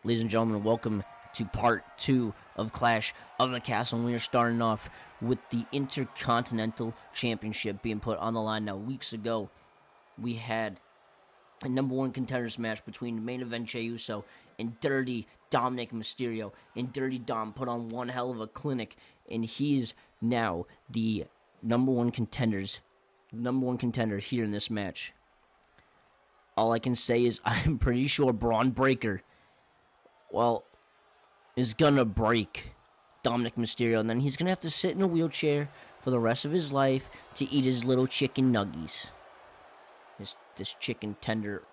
Ladies and gentlemen, welcome to part 2 of Clash of the Castle. And we are starting off with the Intercontinental Championship being put on the line. Now, weeks ago, we had a number one contenders match between the main event Jey Uso and Dirty Dominic Mysterio. And Dirty Dom put on one hell of a clinic, and he's now the number one contender here in this match. All I can say is I'm pretty sure Bron Breakker, is gonna break Dominic Mysterio, and then he's gonna have to sit in a wheelchair for the rest of his life to eat his little chicken nuggies. This chicken tender.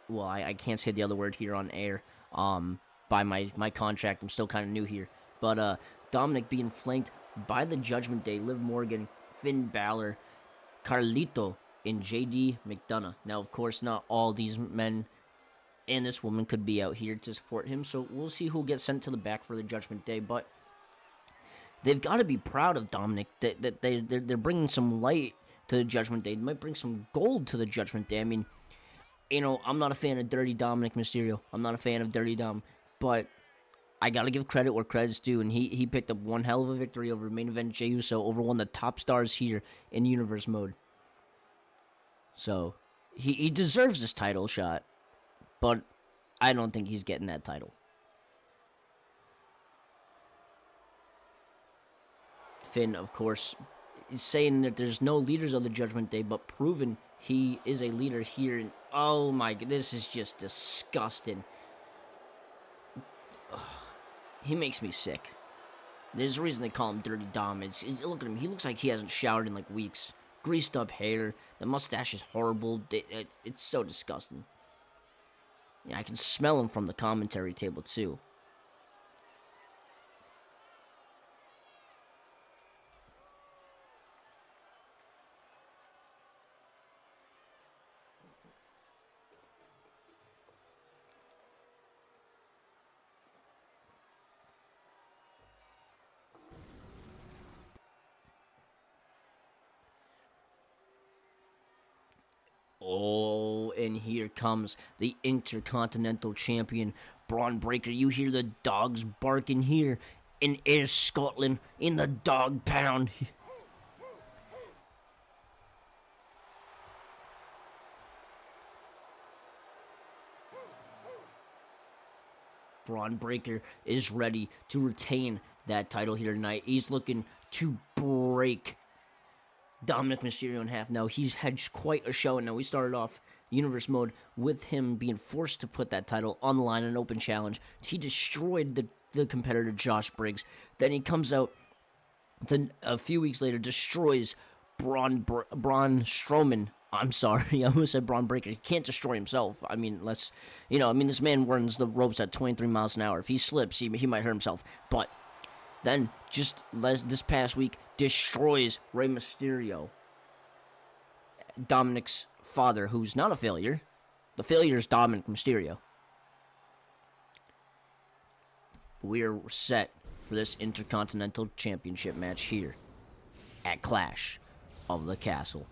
Well, I can't say the other word here on air. By my contract, I'm still kind of new here. But Dominic being flanked by the Judgment Day, Liv Morgan, Finn Balor, Carlito, and JD McDonough. Now, of course, not all these men and this woman could be out here to support him, so we'll see who gets sent to the back for the Judgment Day. But they've got to be proud of Dominic. That they're bringing some light to the Judgment Day. They might bring some gold to the Judgment Day. I mean, I'm not a fan of Dirty Dominic Mysterio. I'm not a fan of Dirty Dom, but I gotta give credit where credit's due, and he picked up one hell of a victory over main event Jey Uso, over one of the top stars here in Universe Mode. So he deserves this title shot, but I don't think he's getting that title. Finn, of course, is saying that there's no leaders of the Judgment Day, but proven he is a leader here. And oh my god, this is just disgusting. Ugh, he makes me sick. There's a reason they call him Dirty Dom. Look at him. He looks like he hasn't showered in like weeks. Greased up hair. The mustache is horrible. It's so disgusting. Yeah, I can smell him from the commentary table too. Oh, and here comes the Intercontinental Champion, Bron Breakker. You hear the dogs barking here in Ayr, Scotland, in the dog pound. Bron Breakker is ready to retain that title here tonight. He's looking to break Dominic Mysterio in half. Now, he's had quite a show, and now we started off Universe Mode with him being forced to put that title on the line in an open challenge. He destroyed the competitor Josh Briggs. Then he comes out a few weeks later, destroys Braun Strowman. I'm sorry, I almost said Bron Breakker. He can't destroy himself. I mean, this man runs the ropes at 23 miles an hour. If he slips, he might hurt himself. But then, just this past week, destroys Rey Mysterio, Dominic's father, who's not a failure. The failure is Dominic Mysterio. We are set for this Intercontinental Championship match here at Clash of the Castle.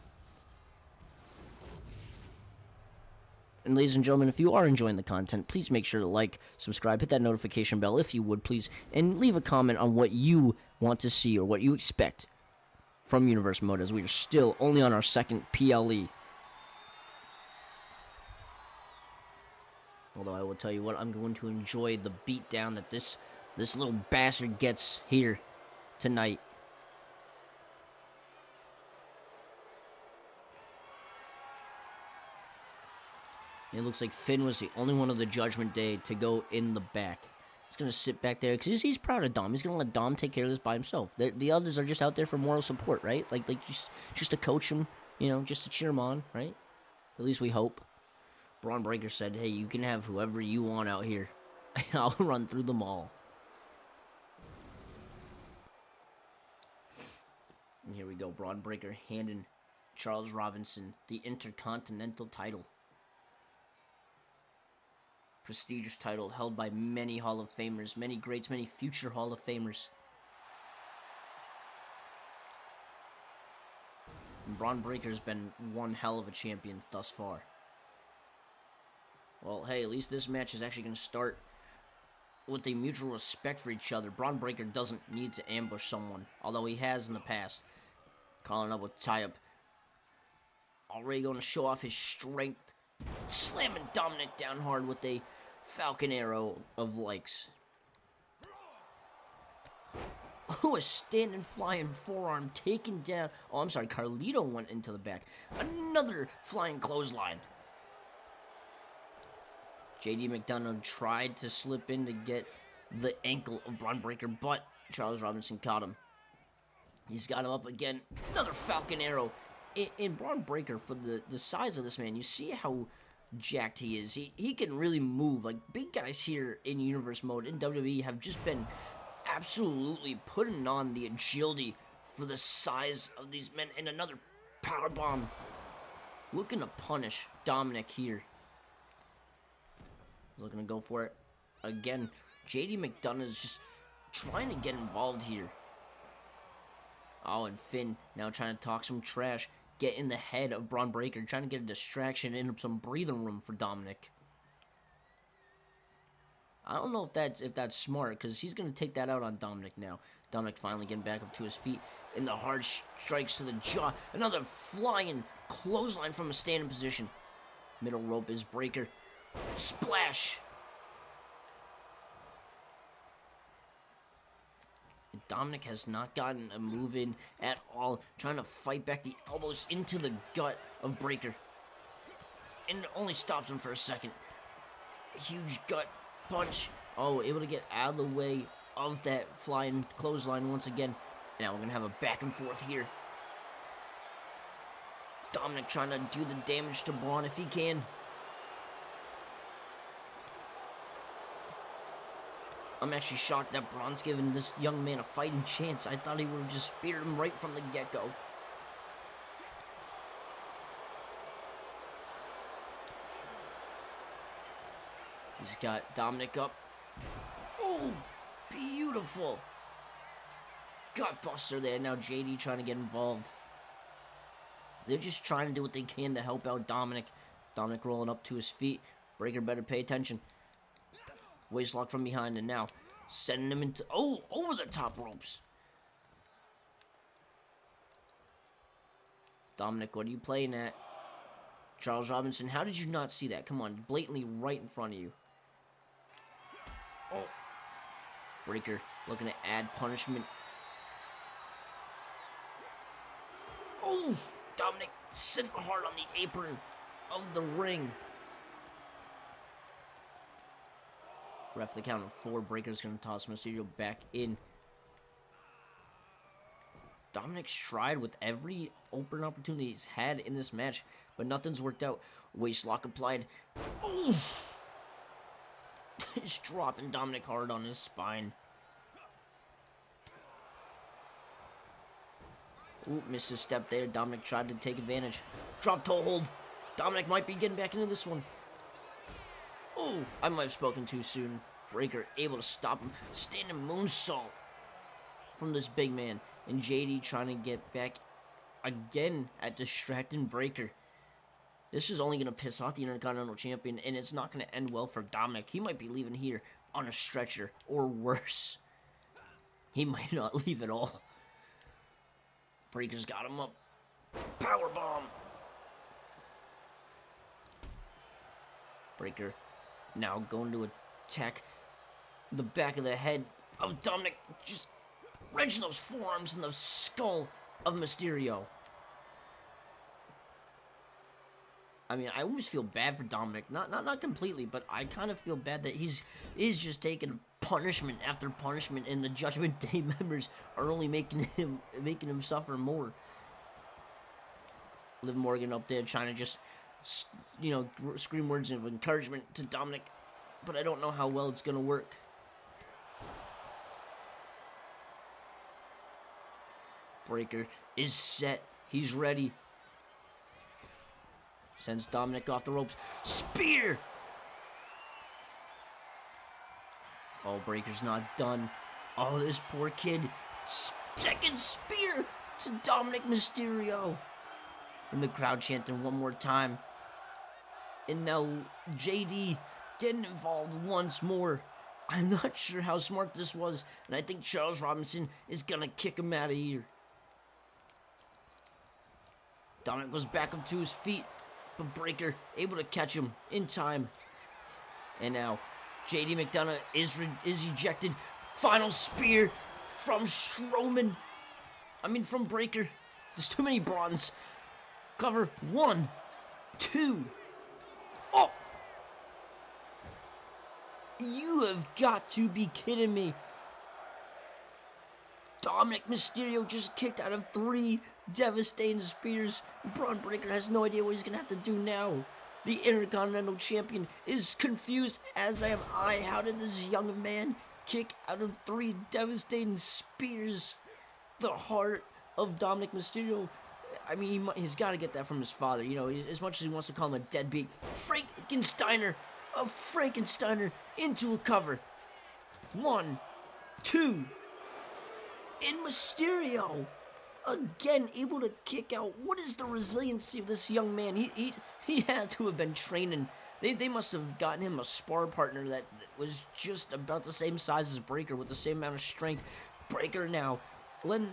And ladies and gentlemen, if you are enjoying the content, please make sure to like, subscribe, hit that notification bell if you would, please, and leave a comment on what you want to see or what you expect from Universe Mode, as we are still only on our second PLE. Although I will tell you what, I'm going to enjoy the beatdown that this little bastard gets here tonight. It looks like Finn was the only one of the Judgment Day to go in the back. He's going to sit back there because he's proud of Dom. He's going to let Dom take care of this by himself. The others are just out there for moral support, right? Like just to coach him, just to cheer him on, right? At least we hope. Bron Breakker said, hey, you can have whoever you want out here. I'll run through them all. And here we go. Bron Breakker handing Charles Robinson the Intercontinental title. Prestigious title held by many Hall of Famers, many greats, many future Hall of Famers. And Bron Breakker's been one hell of a champion thus far. Well, hey, at least this match is actually going to start with a mutual respect for each other. Bron Breakker doesn't need to ambush someone, although he has in the past. Calling up with tie-up. Already going to show off his strength. Slamming Dominic down hard with a Falcon Arrow of likes. Oh, a standing flying forearm taken down. Oh, I'm sorry, Carlito went into the back. Another flying clothesline. JD McDonough tried to slip in to get the ankle of Bron Breakker, but Charles Robinson caught him. He's got him up again. Another Falcon Arrow. In Bron Breakker, for the size of this man, you see how jacked he is. He can really move. Like, big guys here in Universe Mode in WWE have just been absolutely putting on the agility for the size of these men. And another powerbomb. Looking to punish Dominic here. Looking to go for it again. JD McDonough is just trying to get involved here. Oh, and Finn now trying to talk some trash. Get in the head of Bron Breakker. Trying to get a distraction and some breathing room for Dominic. I don't know if that's smart, because he's going to take that out on Dominic now. Dominic finally getting back up to his feet. And the hard strikes to the jaw. Another flying clothesline from a standing position. Middle rope is Breakker. Splash! Dominic has not gotten a move in at all. Trying to fight back the elbows into the gut of Breakker. And it only stops him for a second. Huge gut punch. Oh, able to get out of the way of that flying clothesline once again. Now we're going to have a back and forth here. Dominic trying to do the damage to Bron if he can. I'm actually shocked that Bron's giving this young man a fighting chance. I thought he would have just speared him right from the get-go. He's got Dominic up. Oh, beautiful. Gut buster there. Now JD trying to get involved. They're just trying to do what they can to help out Dominic. Dominic rolling up to his feet. Breakker better pay attention. Waist lock from behind, and now sending him into... Oh, over the top ropes. Dominic, what are you playing at? Charles Robinson, how did you not see that? Come on, blatantly right in front of you. Oh. Breakker looking to add punishment. Oh, Dominic sent hard on the apron of the ring. Ref the count of 4. Breakker's going to toss Mysterio back in. Dominic's tried with every open opportunity he's had in this match, but nothing's worked out. Waist lock applied. Oof! He's dropping Dominic hard on his spine. Ooh, missed his step there. Dominic tried to take advantage. Drop toe hold. Dominic might be getting back into this one. Oh, I might have spoken too soon. Breakker able to stop him. Standing moonsault from this big man. And JD trying to get back again at distracting Breakker. This is only going to piss off the Intercontinental Champion, and it's not going to end well for Dominic. He might be leaving here on a stretcher, or worse. He might not leave at all. Breakker's got him up. Powerbomb. Breakker now going to attack the back of the head of Dominic. Just wrenching those forearms in the skull of Mysterio. I mean, I almost feel bad for Dominic. Not completely, but I kind of feel bad that he's just taking punishment after punishment, and the Judgment Day members are only making him suffer more. Liv Morgan up there trying to just, you know, scream words of encouragement to Dominic, but I don't know how well it's gonna work. Breakker is set. He's ready. Sends Dominic off the ropes. Spear! Oh, Breakker's not done. Oh, this poor kid. Second spear to Dominic Mysterio. And the crowd chanting one more time. And now JD getting involved once more. I'm not sure how smart this was, and I think Charles Robinson is gonna kick him out of here. Dominic goes back up to his feet, but Breakker able to catch him in time. And now, JD McDonough is ejected. Final spear from Strowman. From Breakker. There's too many Brons. Cover 1, 2. Oh! You have got to be kidding me. Dominic Mysterio just kicked out of 3 devastating spears. Bron Breakker has no idea what he's going to have to do now. The Intercontinental Champion is confused, as am I. How did this young man kick out of 3 devastating spears? The heart of Dominic Mysterio. He's got to get that from his father. As much as he wants to call him a deadbeat. Frankensteiner into a cover. 1, 2. And Mysterio again able to kick out. What is the resiliency of this young man? He had to have been training. They must have gotten him a spar partner that was just about the same size as Breakker with the same amount of strength. Breakker now letting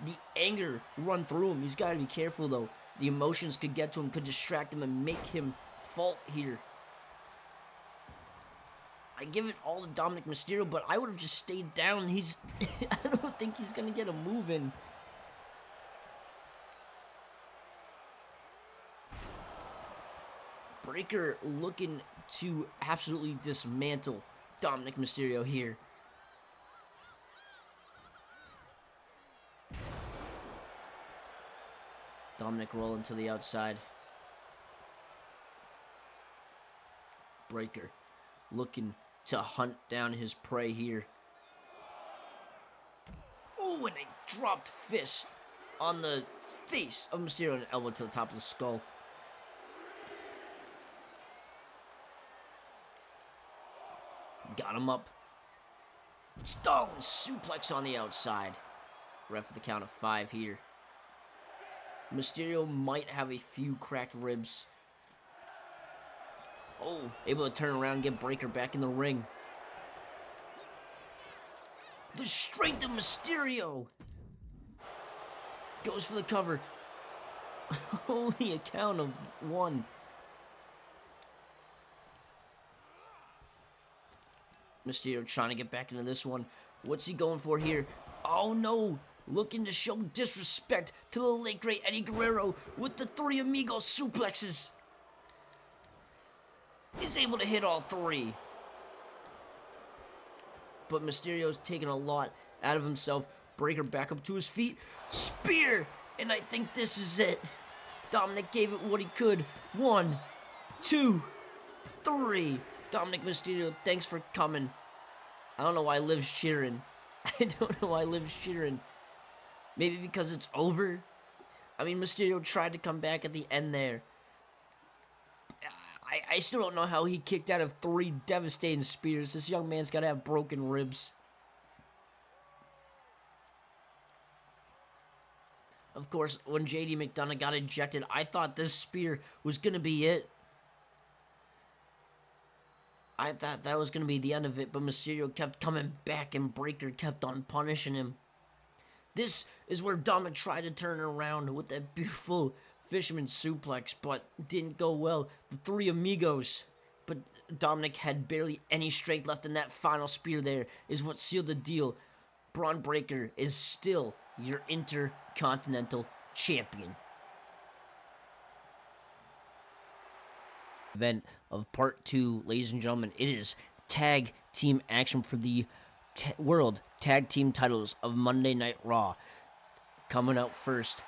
the anger run through him. He's got to be careful though. The emotions could get to him, could distract him and make him fault here. I give it all to Dominic Mysterio, but I would have just stayed down. I don't think he's going to get a move in. Breakker looking to absolutely dismantle Dominic Mysterio here. Dominic rolling to the outside. Breakker looking to hunt down his prey here. Oh, and a dropped fist on the face of Mysterio and an elbow to the top of the skull. Got him up. Stone suplex on the outside. Ref with the count of 5 here. Mysterio might have a few cracked ribs. Oh, able to turn around and get Breakker back in the ring. The strength of Mysterio. Goes for the cover. Only a count of 1. Mysterio trying to get back into this one. What's he going for here? Oh no! Looking to show disrespect to the late great Eddie Guerrero with the 3 Amigos suplexes. Is able to hit all 3. But Mysterio's taking a lot out of himself. Breakker back up to his feet. Spear! And I think this is it. Dominic gave it what he could. 1, 2, 3. Dominic Mysterio, thanks for coming. I don't know why Liv's cheering. Maybe because it's over? Mysterio tried to come back at the end there. I still don't know how he kicked out of 3 devastating spears. This young man's got to have broken ribs. Of course, when JD McDonough got ejected, I thought this spear was going to be it. I thought that was going to be the end of it, but Mysterio kept coming back and Breakker kept on punishing him. This is where Dominic tried to turn around with that beautiful fisherman suplex, but didn't go well. The 3 Amigos. But Dominic had barely any strength left, and that final spear there is what sealed the deal. Bron Breakker is still your Intercontinental Champion. Event of part 2, ladies and gentlemen. It is tag team action for the World Tag Team titles of Monday Night Raw. Coming out first,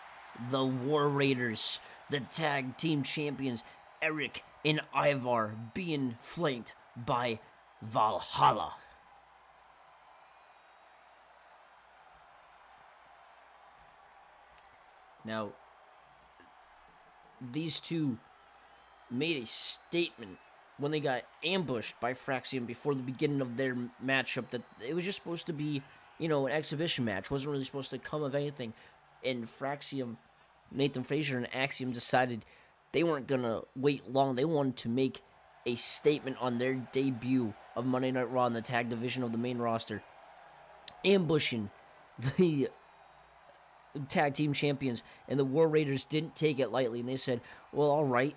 the War Raiders, the tag team champions, Eric and Ivar, being flanked by Valhalla. Now, these two made a statement when they got ambushed by Fraxiom before the beginning of their matchup that it was just supposed to be, an exhibition match. Wasn't really supposed to come of anything. And Fraxiom, Nathan Frazier and Axiom decided they weren't going to wait long. They wanted to make a statement on their debut of Monday Night Raw in the tag division of the main roster, ambushing the tag team champions, and the War Raiders didn't take it lightly, and they said, well, all right,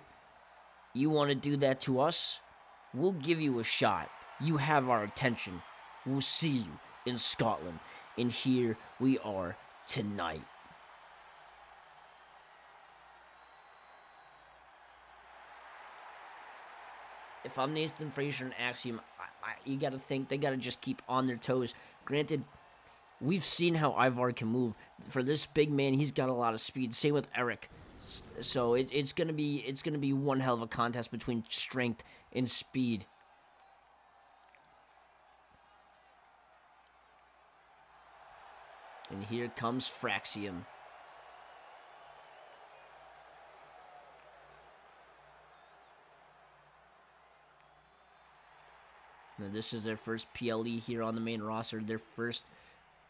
you want to do that to us? We'll give you a shot. You have our attention. We'll see you in Scotland. And here we are tonight. If I'm Nathan Frazier and Axiom, you got to think they got to just keep on their toes. Granted, we've seen how Ivar can move. For this big man, he's got a lot of speed. Same with Eric. So it's gonna be one hell of a contest between strength and speed. And here comes Fraxiom. Now this is their first PLE here on the main roster, their first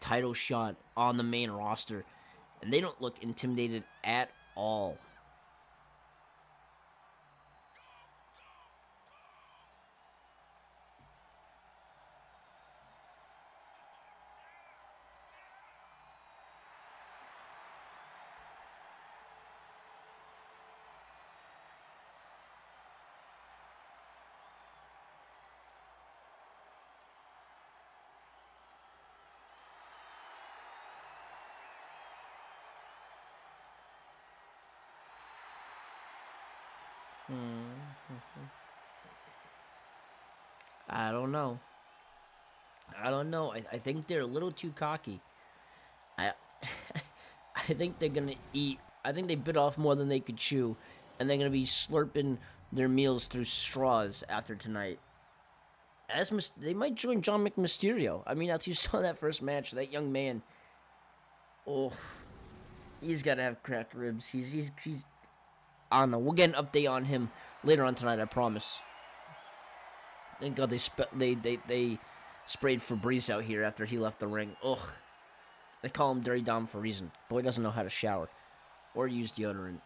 title shot on the main roster, and they don't look intimidated at all. I don't know. I think they're a little too cocky. I I think they're gonna eat. I think they bit off more than they could chew, and they're gonna be slurping their meals through straws after tonight. They might join John McMysterio. I mean, after you saw that first match, that young man. Oh, he's got to have cracked ribs. He's. I don't know. We'll get an update on him later on tonight. I promise. Thank God they sprayed Febreze out here after he left the ring. Ugh. They call him Dirty Dom for a reason. Boy doesn't know how to shower or use deodorant.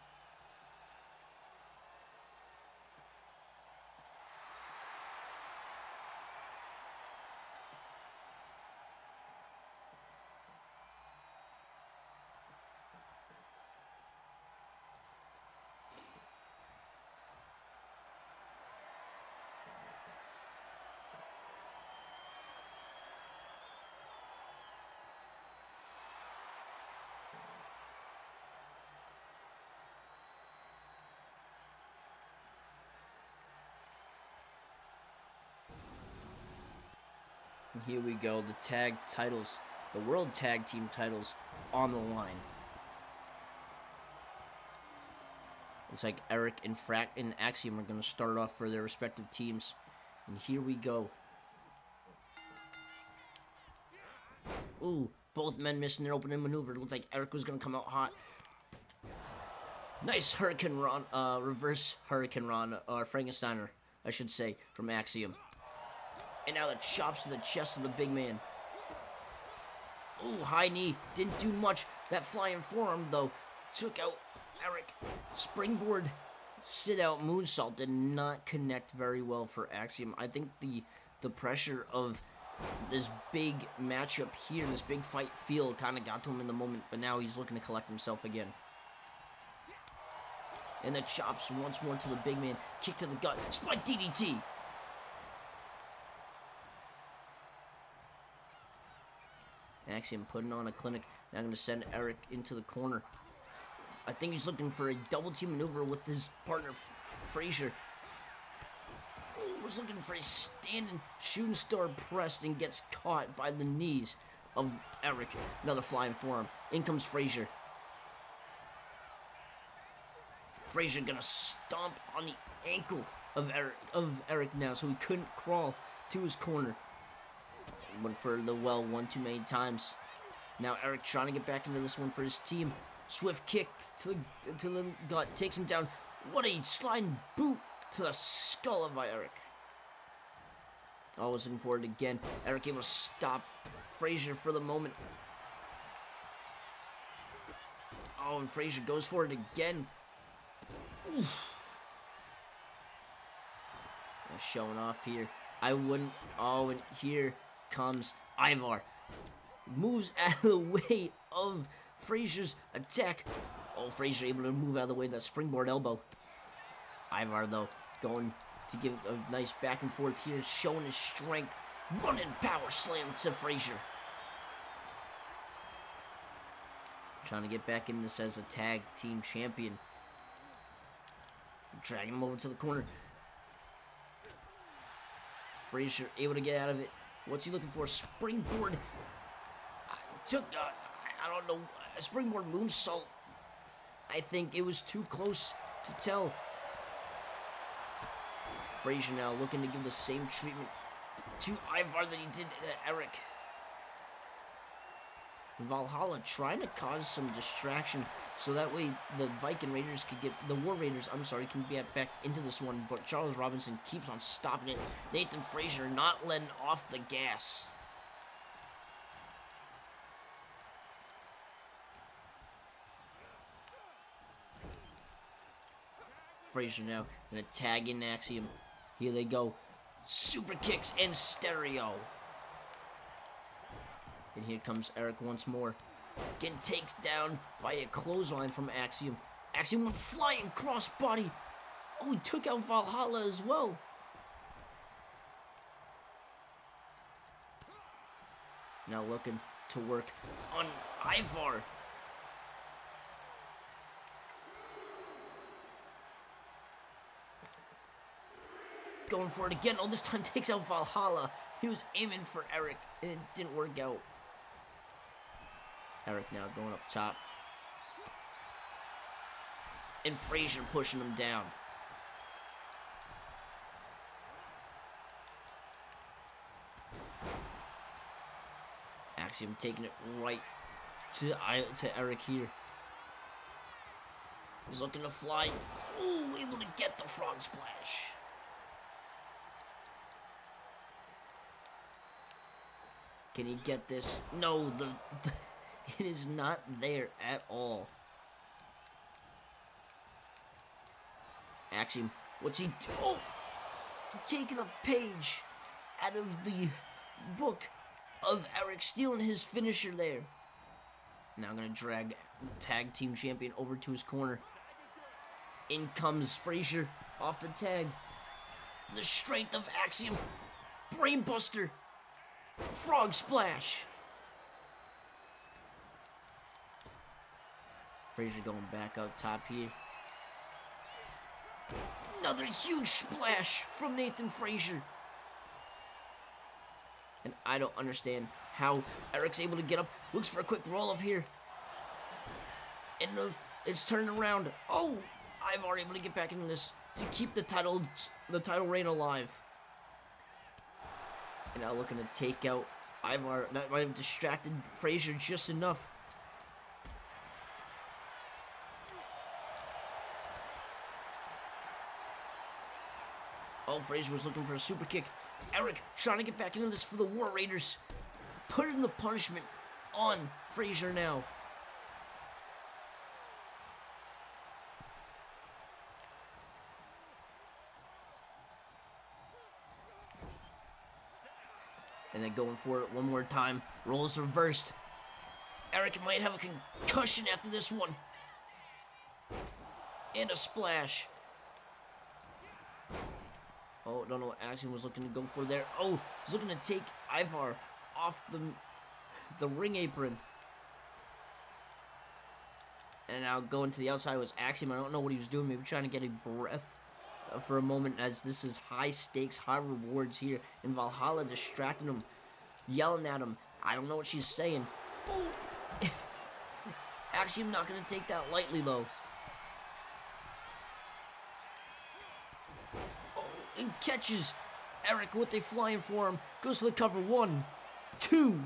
And here we go, the tag titles, the World Tag Team titles on the line. Looks like Eric and Axiom are going to start off for their respective teams. And here we go. Ooh, both men missing their opening maneuver. It looked like Eric was going to come out hot. Nice Hurricane Ron, reverse Hurricane Ron, or Frankensteiner, I should say, from Axiom. And now the chops to the chest of the big man. Ooh, high knee. Didn't do much. That flying forearm, though, took out Eric. Springboard sit-out moonsault did not connect very well for Axiom. I think the pressure of this big matchup here, this big fight feel, kind of got to him in the moment, but now he's looking to collect himself again. And the chops once more to the big man. Kick to the gut. Spike DDT. Axiom putting on a clinic. Now I'm going to send Eric into the corner. I think he's looking for a double team maneuver with his partner, Frazier. Oh, was looking for a standing shooting star press and gets caught by the knees of Eric. Another flying forearm. In comes Frazier. Frazier gonna stomp on the ankle of Eric now, so he couldn't crawl to his corner. Went for the well one too many times. Now Eric trying to get back into this one for his team. Swift kick to the gut, takes him down. What a sliding boot to the skull of Eric. Oh, was looking for it again. Eric able to stop Frazier for the moment. Oh, and Frazier goes for it again. Oof. showing off here. I wouldn't. Oh, and here comes Ivar. Moves out of the way of Fraser's attack. Oh, Fraser able to move out of the way of that springboard elbow. Ivar, though, going to give a nice back and forth here, showing his strength. Running power slam to Fraser. Trying to get back in this as a tag team champion. Dragging him over to the corner. Fraser able to get out of it. What's he looking for? Springboard. I don't know, a springboard moonsault. I think it was too close to tell. Fraser now looking to give the same treatment to Ivar that he did to Eric. Valhalla trying to cause some distraction so that way the Viking Raiders could get, the War Raiders, I'm sorry, can get back into this one, but Charles Robinson keeps on stopping it. Nathan Fraser not letting off the gas. Fraser now gonna tag in Axiom. Here they go. Super kicks and stereo. And here comes Eric once more. Getting takes down by a clothesline from Axiom. Axiom went flying crossbody. Oh, he took out Valhalla as well. Now looking to work on Ivar. Going for it again. Oh, this time takes out Valhalla. He was aiming for Eric, and it didn't work out. Eric now going up top. And Fraser pushing him down. Axiom taking it right to Eric here. He's looking to fly. Ooh, able to get the frog splash. Can he get this? No, it is not there at all. Axiom, what's he do? Oh! Taking a page out of the book of Eric, stealing his finisher there. Now I'm going to drag tag team champion over to his corner. In comes Fraser off the tag. The strength of Axiom. Brainbuster. Frog splash. Fraser going back up top here. Another huge splash from Nathan Fraser. And I don't understand how Eric's able to get up. Looks for a quick roll up here. And it's turning around. Oh, Ivar able to get back into this to keep the title reign alive. And now looking to take out Ivar. That might have distracted Fraser just enough. Oh, Fraser was looking for a super kick. Eric trying to get back into this for the War Raiders. Putting the punishment on Fraser now. And then going for it one more time. Rolls reversed. Eric might have a concussion after this one. And a splash. Oh, don't know what Axiom was looking to go for there. Oh, he's looking to take Ivar off the ring apron. And now going to the outside was Axiom. I don't know what he was doing. Maybe trying to get a breath for a moment, as this is high stakes, high rewards here. And Valhalla distracting him, yelling at him. I don't know what she's saying. Oh. Axiom not going to take that lightly, though. And catches Eric with a flying forearm. Goes for the cover. 1, 2,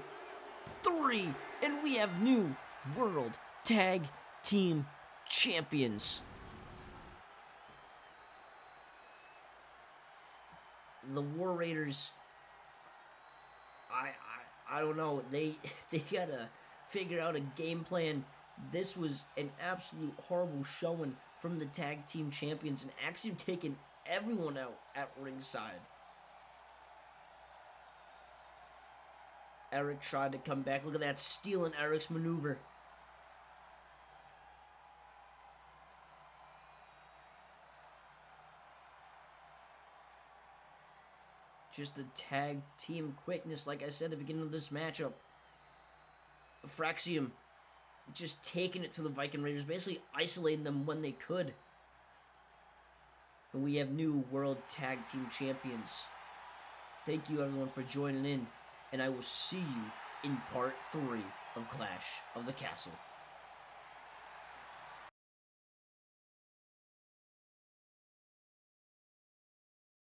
3. And we have new World Tag Team Champions. The War Raiders, I don't know. They gotta figure out a game plan. This was an absolute horrible showing from the tag team champions, and Axiom taking everyone out at ringside. Eric tried to come back. Look at that, stealing Eric's maneuver. Just the tag team quickness, like I said at the beginning of this matchup. Fraxiom just taking it to the Viking Raiders, basically isolating them when they could. And we have new World Tag Team Champions. Thank you everyone for joining in, and I will see you in part 3 of Clash of the Castle.